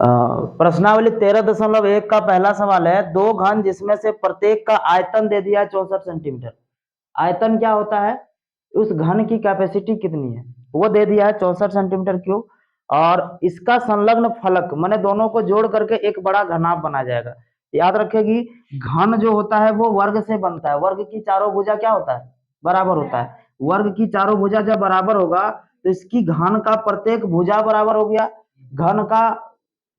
प्रश्नावली 13.1 का पहला सवाल है, दो घन जिसमें से प्रत्येक का आयतन दे दिया 64 सेंटीमीटर। आयतन क्या होता है, उस घन की कैपेसिटी कितनी है वो दे दिया है 64 सेंटीमीटर क्यूब, और इसका संलग्न फलक माने दोनों को जोड़ करके एक बड़ा घनाभ बना जाएगा। याद रखेगी, घन जो होता है वो वर्ग से बनता है, वर्ग की चारों भुजा क्या होता है, बराबर होता है। वर्ग की चारों भुजा जब बराबर होगा तो इसकी घन का प्रत्येक भुजा बराबर हो गया। घन का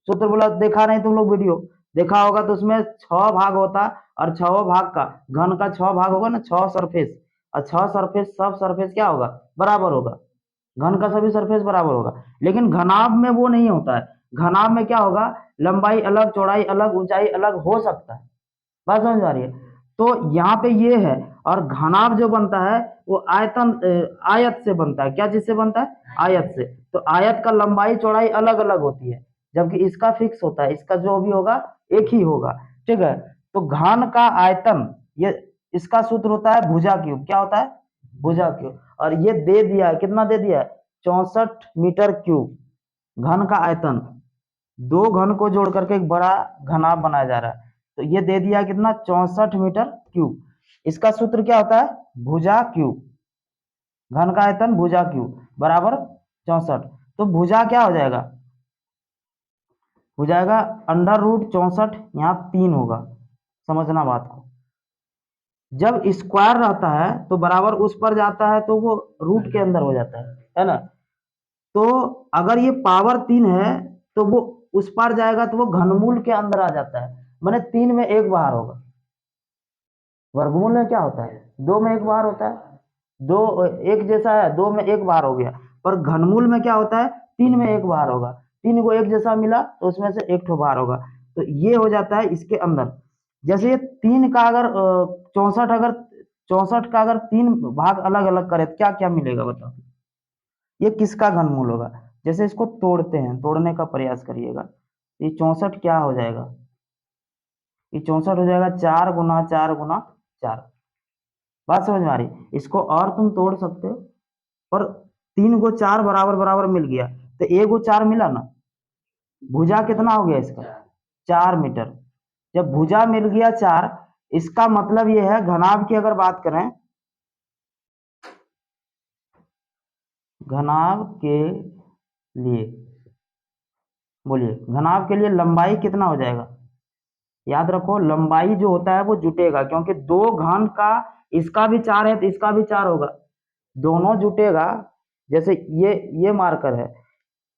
सूत्र बोला, देखा नहीं तुम लोग वीडियो, देखा होगा तो उसमें 6 भाग होता, और 6 भाग का घन का 6 भाग होगा ना, 6 सरफेस, और 6 सरफेस सब सरफेस क्या होगा, बराबर होगा। घन का सभी सरफेस बराबर होगा। लेकिन घनाभ में वो नहीं होता है। घनाभ में क्या होगा, लंबाई अलग, चौड़ाई अलग, ऊंचाई अलग हो सकता है। बात समझ में आ रही है। तो यहाँ पे ये है, और घनाभ जो बनता है वो आयत से बनता है। क्या चीज से बनता है, आयत से। तो आयत का लंबाई चौड़ाई अलग अलग होती है, जबकि इसका फिक्स होता है, इसका जो भी होगा एक ही होगा। ठीक है। तो घन का आयतन, ये इसका सूत्र होता है भुजा क्यूब। क्या होता है, भुजा क्यूब। और ये दे दिया है, कितना दे दिया है, 64 मीटर क्यूब घन का आयतन। दो घन को जोड़ करके एक बड़ा घनाभ बनाया जा रहा है। तो ये दे दिया कितना, 64 मीटर क्यूब। इसका सूत्र क्या होता है, भुजा क्यूब। घन का आयतन भुजा क्यूब बराबर 64। तो भुजा क्या हो जाएगा, हो जाएगा √64, यहाँ 3 होगा। समझना बात को, जब स्क्वायर रहता है तो बराबर उस पर जाता है तो वो रूट के अंदर हो जाता है ना। तो अगर ये पावर 3 है तो वो उस पार जाएगा तो वो घनमूल के अंदर आ जाता है, माने 3 में 1 बाहर होगा। वर्गमूल में क्या होता है, 2 में 1 बाहर होता है। दो एक जैसा है, 2 में 1 बाहर हो गया। पर घनमूल में क्या होता है, 3 में 1 बाहर होगा। 3 को एक जैसा मिला तो उसमें से एक ठो बाहर होगा। तो ये हो जाता है इसके अंदर। जैसे ये 3 का अगर 64, अगर 64 का अगर 3 भाग अलग अलग करे तो क्या क्या मिलेगा बताओ, ये किसका घनमूल होगा। जैसे इसको तोड़ते हैं, तोड़ने का प्रयास करिएगा। ये 64 क्या हो जाएगा, ये 64 हो जाएगा 4 गुना 4 गुना 4। बात समझ में आ रही, इसको और तुम तोड़ सकते हो, पर 3 को 4 बराबर बराबर मिल गया तो 1 को 4 मिला ना। भुजा कितना हो गया इसका, 4 मीटर। जब भुजा मिल गया 4, इसका मतलब ये है, घनाभ की अगर बात करें, घनाभ के लिए बोलिए, घनाभ के लिए लंबाई कितना हो जाएगा। याद रखो, लंबाई जो होता है वो जुटेगा, क्योंकि दो घन का, इसका भी 4 है तो इसका भी 4 होगा, दोनों जुटेगा। जैसे ये मार्कर है,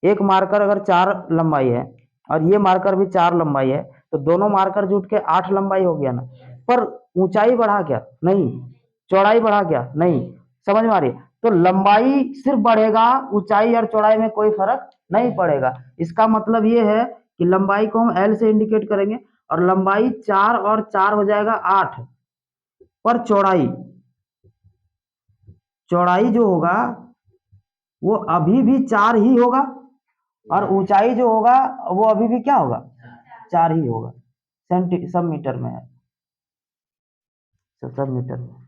एक मार्कर अगर 4 लंबाई है और ये मार्कर भी 4 लंबाई है, तो दोनों मार्कर जुट के 8 लंबाई हो गया ना। पर ऊंचाई बढ़ा क्या, नहीं। चौड़ाई बढ़ा क्या, नहीं। समझ में आ रही है। तो लंबाई सिर्फ बढ़ेगा, ऊंचाई और चौड़ाई में कोई फर्क नहीं पड़ेगा। इसका मतलब ये है कि लंबाई को हम एल से इंडिकेट करेंगे, और लंबाई 4 और 4 हो जाएगा 8। पर चौड़ाई, चौड़ाई जो होगा वो अभी भी 4 ही होगा, और ऊंचाई जो होगा वो अभी भी क्या होगा, 4 ही होगा। सब मीटर में है, सब मीटर में।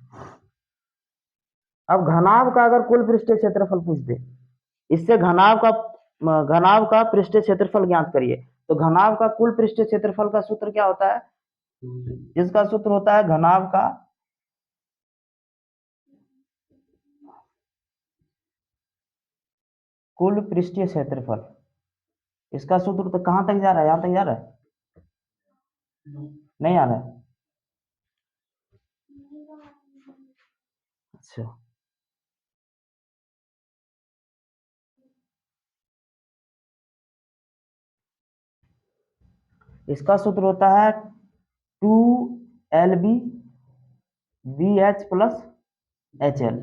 अब घनाभ का अगर कुल पृष्ठीय क्षेत्रफल पूछ दे, इससे घनाभ का पृष्ठीय क्षेत्रफल ज्ञात करिए। तो घनाभ का कुल पृष्ठीय क्षेत्रफल का सूत्र क्या होता है, इसका सूत्र होता है घनाभ का कुल पृष्ठीय क्षेत्रफल। इसका सूत्र तो कहां तक जा रहा है, यहां तक जा रहा है, नहीं आ रहा है। अच्छा, इसका सूत्र होता है 2LB BH प्लस HL।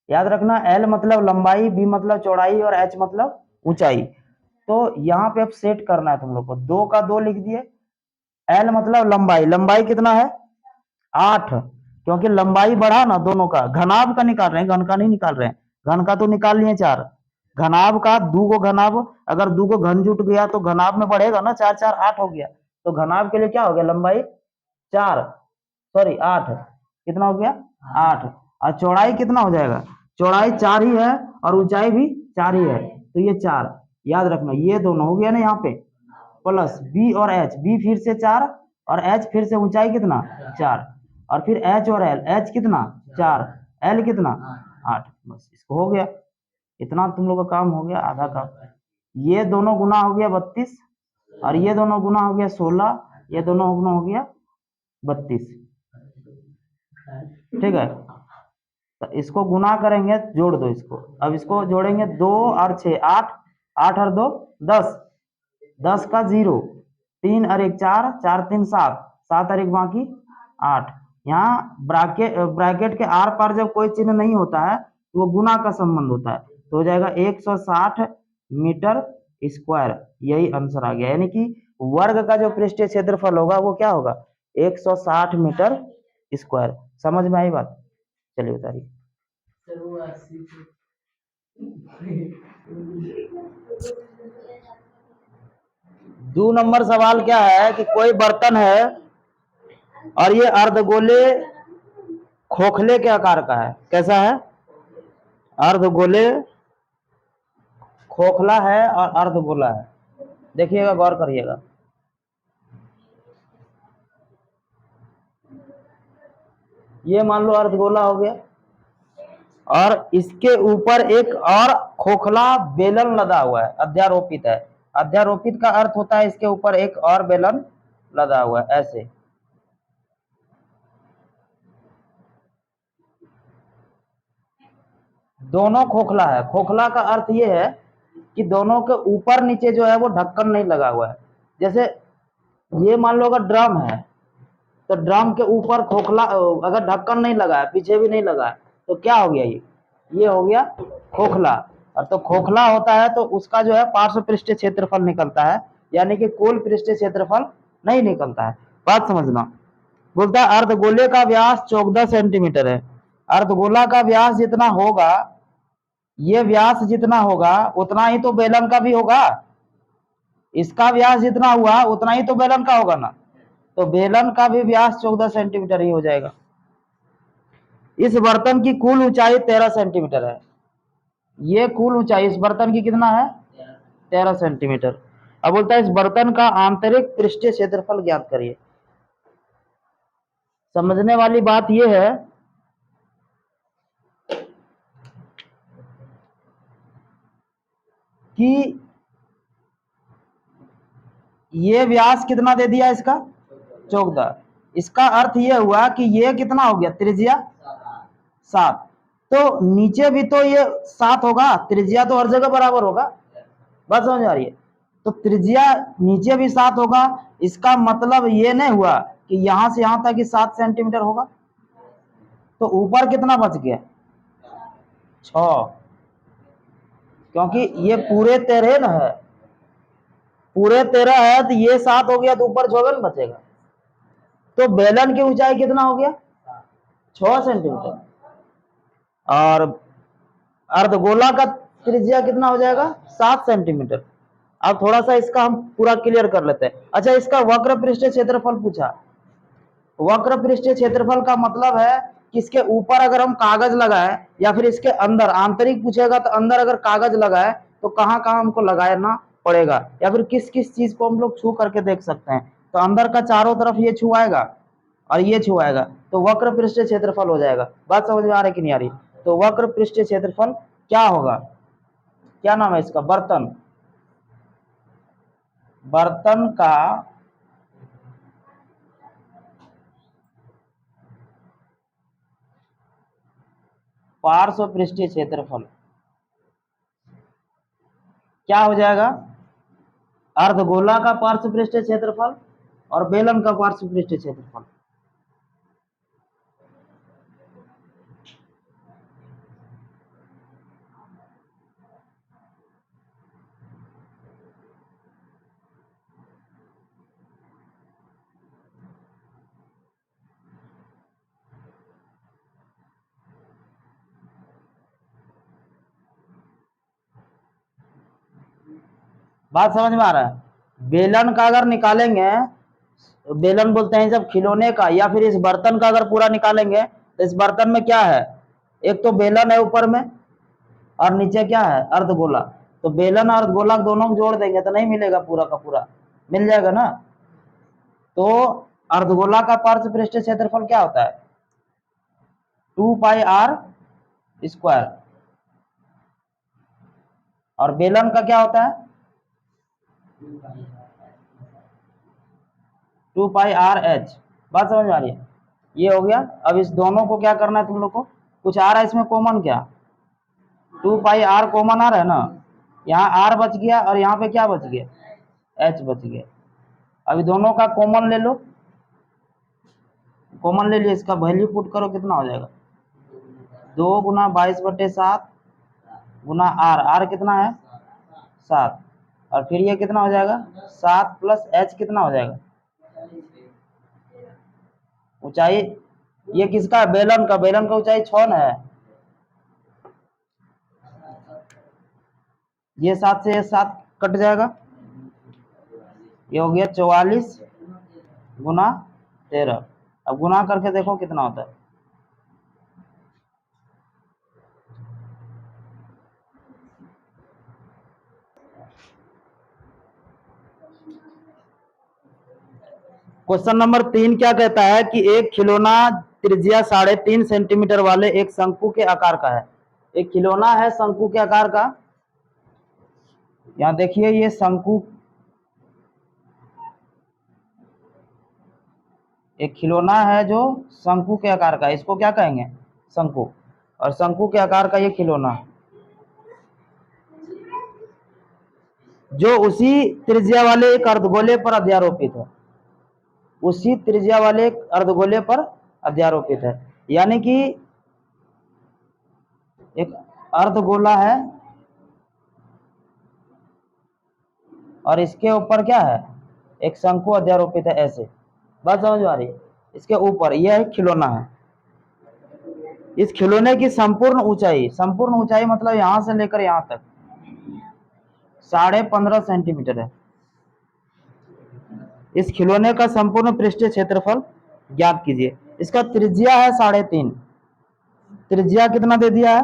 याद रखना, L मतलब लंबाई, B मतलब चौड़ाई, और H मतलब ऊंचाई। तो यहाँ पे अब सेट करना है तुम लोग को, 2 का 2 लिख दिए। L मतलब लंबाई, लंबाई कितना है 8, क्योंकि लंबाई बढ़ा ना दोनों का। घनाभ का निकाल रहे हैं, घन का नहीं निकाल रहे हैं। घन का तो निकाल लिए 4, घनाभ का 2 को घनाभ, अगर 2 को घन जुट गया तो घनाभ में बढ़ेगा ना, 4 4 8 हो गया। तो घनाभ के लिए क्या हो गया, लंबाई 4, सॉरी 8, कितना हो गया 8। और चौड़ाई कितना हो जाएगा, चौड़ाई 4 ही है और ऊंचाई भी 4 ही है, तो ये 4। याद रखना, ये दोनों हो गया ना यहाँ पे, प्लस बी और एच, बी फिर से 4 और एच फिर से ऊंचाई कितना 4, और फिर एच और एल, एच कितना 4, एल कितना 8। बस इसको हो गया, इतना तुम लोग का काम हो गया, आधा काम। ये दोनों गुना हो गया 32 और ये दोनों गुना हो गया 16, ये दोनों गुना हो गया 32। ठीक है, तो इसको गुना करेंगे, जोड़ दो इसको। अब इसको जोड़ेंगे 2 और 6, 8, 8 और 2 10, 10 का 0, 3 और 1 4, 4 3 7, 7 और 1 बाकी 8। यहाँ ब्रैकेट के आर पार जब कोई चिन्ह नहीं होता है तो वो गुना का संबंध होता है, तो हो जाएगा 160 मीटर स्क्वायर। यही आंसर आ गया, यानी कि वर्ग का जो पृष्ठीय क्षेत्रफल होगा वो क्या होगा 160 मीटर स्क्वायर। समझ में आई बात? चलिए उतारिए। 2 नंबर सवाल क्या है कि कोई बर्तन है और ये अर्धगोले खोखले के आकार का है। कैसा है? अर्धगोले खोखला है और अर्धगोला है। देखिएगा, गौर करिएगा। ये मान लो अर्धगोला हो गया और इसके ऊपर एक और खोखला बेलन लदा हुआ है, अध्यारोपित है। अध्यारोपित का अर्थ होता है इसके ऊपर एक और बेलन लदा हुआ है, ऐसे। दोनों खोखला है। खोखला का अर्थ ये है कि दोनों के ऊपर नीचे जो है वो ढक्कन नहीं लगा हुआ है। जैसे ये मान लो अगर ड्रम है तो ड्रम के ऊपर खोखला, अगर ढक्कन नहीं लगा है, पीछे भी नहीं लगा है, तो क्या हो गया? ये हो गया खोखला। और तो खोखला होता है तो उसका जो है पार्श्व पृष्ठीय क्षेत्रफल निकलता है, यानी कि कुल पृष्ठीय क्षेत्रफल नहीं निकलता है। बात समझना। बोलता है अर्धगोले का व्यास 14 सेंटीमीटर है। अर्धगोला का व्यास जितना होगा, ये व्यास जितना होगा उतना ही तो बेलन का भी होगा। इसका व्यास जितना हुआ उतना ही तो बेलन का होगा ना, तो बेलन का भी व्यास 14 सेंटीमीटर ही हो जाएगा। इस बर्तन की कुल ऊंचाई 13 सेंटीमीटर है। ये कुल ऊंचाई इस बर्तन की कितना है? 13 सेंटीमीटर। अब बोलता है इस बर्तन का आंतरिक पृष्ठीय क्षेत्रफल ज्ञात करिए। समझने वाली बात यह है कि ये व्यास कितना दे दिया इसका 14। इसका अर्थ ये हुआ कि ये कितना हो गया त्रिज्या 7, तो नीचे भी तो ये 7 होगा, त्रिज्या तो हर जगह बराबर होगा। बात समझ आ रही है? तो त्रिज्या नीचे भी 7 होगा। इसका मतलब ये नहीं हुआ कि यहां से यहां तक 7 सेंटीमीटर होगा, तो ऊपर कितना बच गया 6, क्योंकि ये पूरे 13 न है, पूरे 13 है तो ये 7 हो गया तो ऊपर 6 बचेगा। तो बेलन की ऊंचाई कितना हो गया 6 सेंटीमीटर और अर्धगोला का त्रिज्या कितना हो जाएगा 7 सेंटीमीटर। अब थोड़ा सा इसका हम पूरा क्लियर कर लेते हैं। अच्छा, इसका वक्र पृष्ठीय क्षेत्रफल पूछा। वक्र पृष्ठीय क्षेत्रफल का मतलब है कि इसके ऊपर अगर हम कागज लगाए या फिर इसके अंदर, आंतरिक पूछेगा तो अंदर अगर कागज लगाए तो कहाँ कहाँ हमको लगाना पड़ेगा, या फिर किस किस चीज को हम लोग छू करके देख सकते हैं। तो अंदर का चारों तरफ ये छुआएगा और ये छुआएगा, तो वक्र पृष्ठीय क्षेत्रफल हो जाएगा। बात समझ में आ रही कि नहीं आ रही? तो वक्र पृष्ठीय क्षेत्रफल क्या होगा? क्या नाम है इसका? बर्तन। बर्तन का पार्श्व पृष्ठीय क्षेत्रफल क्या हो जाएगा? अर्धगोला का पार्श्व पृष्ठीय क्षेत्रफल और बेलन का पार्श्व पृष्ठीय क्षेत्रफल। बात समझ में आ रहा है? बेलन का अगर निकालेंगे, बेलन बोलते हैं जब खिलौने का, या फिर इस बर्तन का अगर पूरा निकालेंगे तो इस बर्तन में क्या है? एक तो बेलन है ऊपर में और नीचे क्या है? अर्धगोला। तो बेलन और अर्धगोला दोनों को जोड़ देंगे तो नहीं मिलेगा पूरा का पूरा, मिल जाएगा ना। तो अर्धगोला का पार्श्व पृष्ठीय क्षेत्रफल क्या होता है? 2πr²। और बेलन का क्या होता है? 2πrh। बात समझ में आ रही है? ये हो गया। अब इस दोनों को क्या करना है तुम लोग को? कुछ आ रहा है इसमें कॉमन क्या? 2πr कॉमन आ रहा है ना। यहाँ r बच गया और यहाँ पे क्या बच गया? h बच गया। अभी दोनों का कॉमन ले लो। कॉमन ले लिया, इसका वैल्यू पुट करो, कितना हो जाएगा? 2 गुना 22/7 गुना r कितना है? 7। और फिर ये कितना हो जाएगा? 7 प्लस h कितना हो जाएगा? ऊंचाई ये किसका है? बेलन का। बेलन का ऊंचाई 6 है। ये 7 से ये 7 कट जाएगा। ये हो गया 44 गुना 13। अब गुना करके देखो कितना होता है। क्वेश्चन नंबर 3 क्या कहता है कि एक खिलौना त्रिज्या 3.5 सेंटीमीटर वाले एक शंकु के आकार का है। एक खिलौना है शंकु के आकार का। यहाँ देखिए ये शंकु, एक खिलौना है जो शंकु के आकार का है। इसको क्या कहेंगे? शंकु। और शंकु के आकार का ये खिलौना जो उसी त्रिज्या वाले एक अर्धगोले पर अध्यारोपित है। उसी त्रिज्या वाले एक अर्धगोले पर अध्यारोपित है। यानी कि एक अर्धगोला है और इसके ऊपर क्या है? एक शंकु अध्यारोपित है। ऐसे बात समझ में आ रही है? इसके ऊपर यह एक खिलौना है। इस खिलौने की संपूर्ण ऊंचाई मतलब यहां से लेकर यहां तक 15.5 सेंटीमीटर है। इस खिलौने का संपूर्ण पृष्ठीय क्षेत्रफल ज्ञात कीजिए। इसका त्रिज्या है 3.5। त्रिज्या कितना दे दिया है?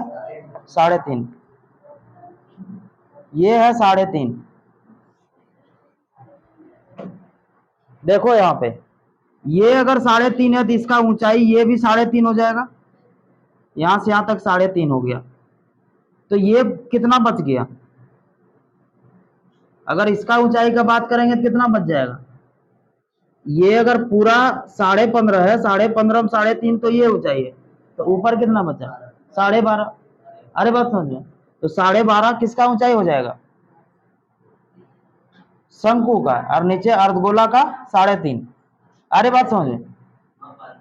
3.5। ये है 3.5। देखो यहाँ पे ये अगर 3.5 है तो इसका ऊंचाई ये भी 3.5 हो जाएगा। यहां से यहां तक 3.5 हो गया। तो ये कितना बच गया? अगर इसका ऊंचाई का बात करेंगे तो कितना बच जाएगा? ये अगर पूरा 15.5 है, 15.5 में 3.5 तो ये ऊंचाई है। तो ऊपर कितना बचा? 12.5। अरे बात समझ में? तो 12.5 किसका ऊंचाई हो जाएगा? शंकु का। और नीचे अर्धगोला का 3.5। अरे बात समझ में?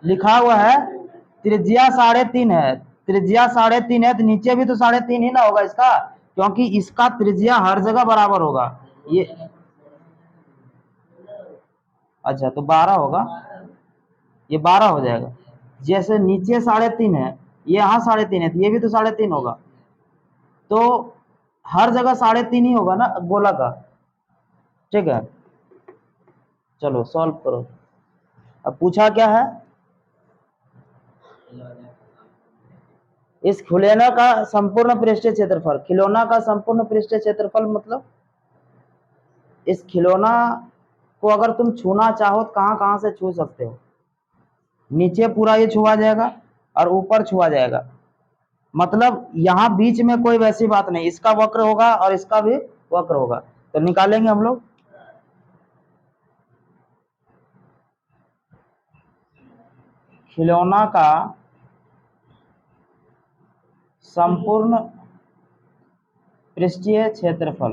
लिखा हुआ है त्रिज्या 3.5 है। त्रिज्या 3.5 है तो नीचे भी तो 3.5 ही ना होगा इसका, क्योंकि इसका त्रिज्या हर जगह बराबर होगा। ये अच्छा तो 12 होगा। ये 12 हो जाएगा। जैसे नीचे 3.5 है, ये यहाँ 3.5 है तो ये भी तो 3.5 होगा। तो हर जगह 3.5 ही होगा ना गोला का। ठीक है, चलो सॉल्व करो। अब पूछा क्या है? इस खिलौना का संपूर्ण पृष्ठीय क्षेत्रफल। खिलौना का संपूर्ण पृष्ठीय क्षेत्रफल मतलब इस खिलौना को अगर तुम छूना चाहो तो कहां कहां से छू सकते हो? नीचे पूरा ये छुआ जाएगा और ऊपर छुआ जाएगा। मतलब यहाँ बीच में कोई वैसी बात नहीं, इसका वक्र होगा और इसका भी वक्र होगा। तो निकालेंगे हम लोग। खिलौना का संपूर्ण पृष्ठीय क्षेत्रफल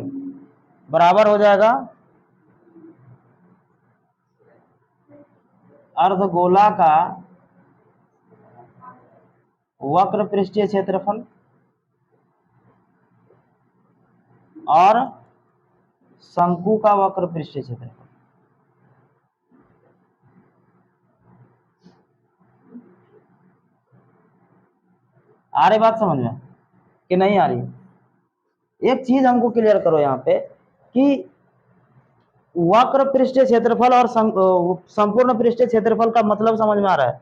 बराबर हो जाएगा अर्धगोला का वक्र पृष्ठीय क्षेत्रफल और शंकु का वक्र पृष्ठीय क्षेत्रफल। आ रही बात समझ में कि नहीं आ रही? एक चीज हमको क्लियर करो यहाँ पे कि वक्र पृष्ठीय क्षेत्रफल और संपूर्ण पृष्ठीय क्षेत्रफल का मतलब समझ में आ रहा है?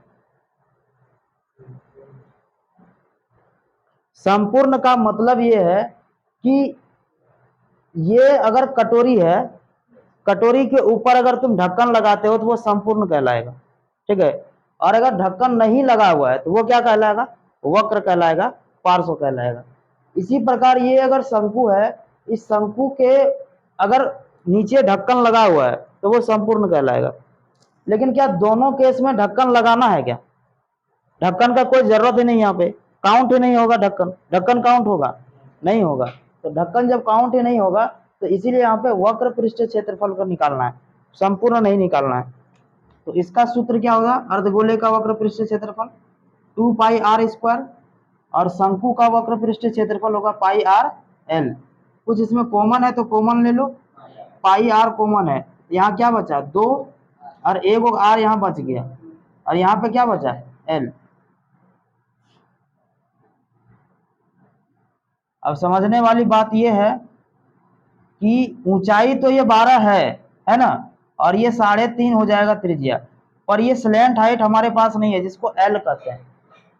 संपूर्ण का मतलब ये है कि ये अगर कटोरी है कटोरी के ऊपर अगर तुम ढक्कन लगाते हो तो वो संपूर्ण कहलाएगा, ठीक है। और अगर ढक्कन नहीं लगा हुआ है तो वो क्या कहलाएगा, वक्र कहलाएगा, पार्श्व कहलाएगा। इसी प्रकार ये अगर शंकु है, इस शंकु के अगर नीचे ढक्कन लगा हुआ है तो वो संपूर्ण कहलाएगा। लेकिन क्या दोनों केस में ढक्कन लगाना है क्या? ढक्कन का कोई जरूरत ही नहीं, यहाँ पे काउंट ही नहीं होगा, ढक्कन ढक्कन काउंट होगा नहीं होगा। तो ढक्कन जब काउंट ही नहीं होगा तो इसीलिए यहाँ पे वक्र पृष्ठीय क्षेत्रफल को निकालना है, संपूर्ण नहीं निकालना है। तो इसका सूत्र क्या होगा, अर्धगोले का वक्र पृष्ठीय क्षेत्रफल 2 पाई आर स्क्वायर और शंकु का वक्र पृष्ठीय क्षेत्रफल होगा पाई आर एल। कुछ इसमें कॉमन है तो कॉमन ले लो, पाई आर कॉमन है, यहाँ क्या बचा 2 और एक आर यहाँ बच गया, और यहाँ पे क्या बचा एल। अब समझने वाली बात यह है कि ऊंचाई तो ये 12 है ना, और ये 3.5 हो जाएगा त्रिज्या, पर ये स्लैंट हाइट हमारे पास नहीं है जिसको एल कहते हैं।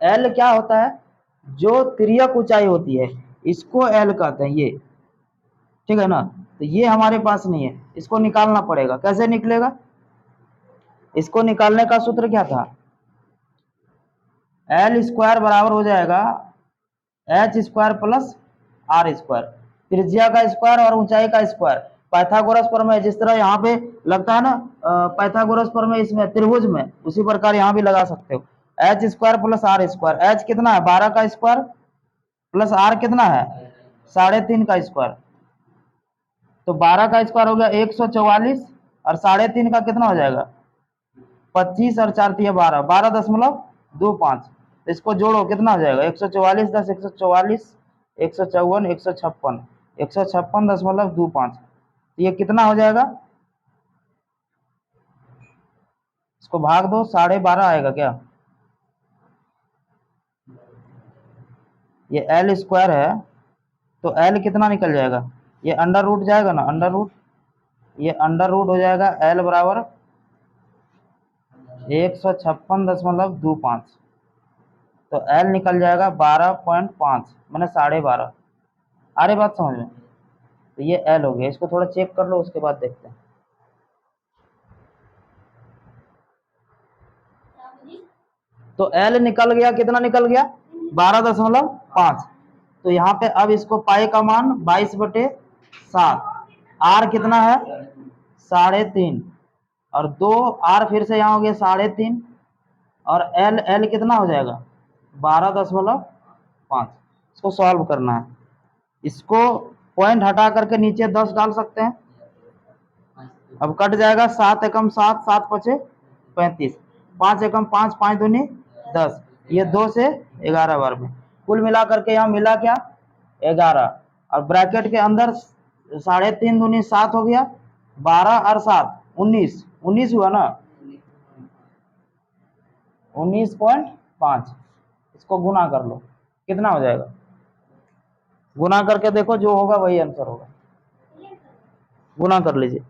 एल क्या होता है, जो तिर्यक ऊंचाई होती है इसको एल कहते हैं, ये ठीक है ना। तो ये हमारे पास नहीं है, इसको निकालना पड़ेगा। कैसे निकलेगा, इसको निकालने का सूत्र क्या था, एल स्क्वायर बराबर हो जाएगा H square plus R square, त्रिज्या का स्क्वायर और ऊंचाई का स्क्वायर। पाइथागोरस प्रमेय जिस तरह यहाँ पे लगता है ना, पाइथागोरस प्रमेय इसमें त्रिभुज में, उसी प्रकार यहाँ भी लगा सकते हो। H square plus R square, H कितना है 12 का स्क्वायर प्लस आर कितना है 3.5 का स्क्वायर। तो 12 का स्क्वायर हो गया 144 और 3.5 का कितना हो जाएगा 25 और 4 12, 12.25। इसको जोड़ो कितना हो जाएगा 144 10 144 154 156 156.25। ये कितना हो जाएगा, इसको भाग दो 12.5 आएगा क्या, ये एल स्क्वायर है तो एल कितना निकल जाएगा, ये अंडर रूट जाएगा ना, अंडर रूट, ये अंडर रूट हो जाएगा एल बराबर 156.25। तो एल निकल जाएगा 12.5 मैंने 12.5। आ रही बात समझ में। तो ये एल हो गया, इसको थोड़ा चेक कर लो उसके बाद देखते हैं। तो एल निकल गया, कितना निकल गया 12.5। तो यहाँ पे अब इसको पाई का मान 22/7, आर कितना है 3.5 और 2 आर फिर से यहाँ हो गया 3.5 और एल एल कितना हो जाएगा 12.5। इसको सॉल्व करना है, इसको पॉइंट हटा करके नीचे 10 डाल सकते हैं। अब कट जाएगा 7 एकम 7 7 पचे 35, 5 एकम 5 5 दूनी 10, ये 2 से 11 बार में कुल मिला करके यहाँ मिला क्या 11, और ब्रैकेट के अंदर 3.5 दूनी 7 हो गया, 12 और 7 19, 19 हुआ ना 19.5। इसको गुना कर लो कितना हो जाएगा, गुना करके देखो जो होगा वही आंसर होगा, गुना कर लीजिए।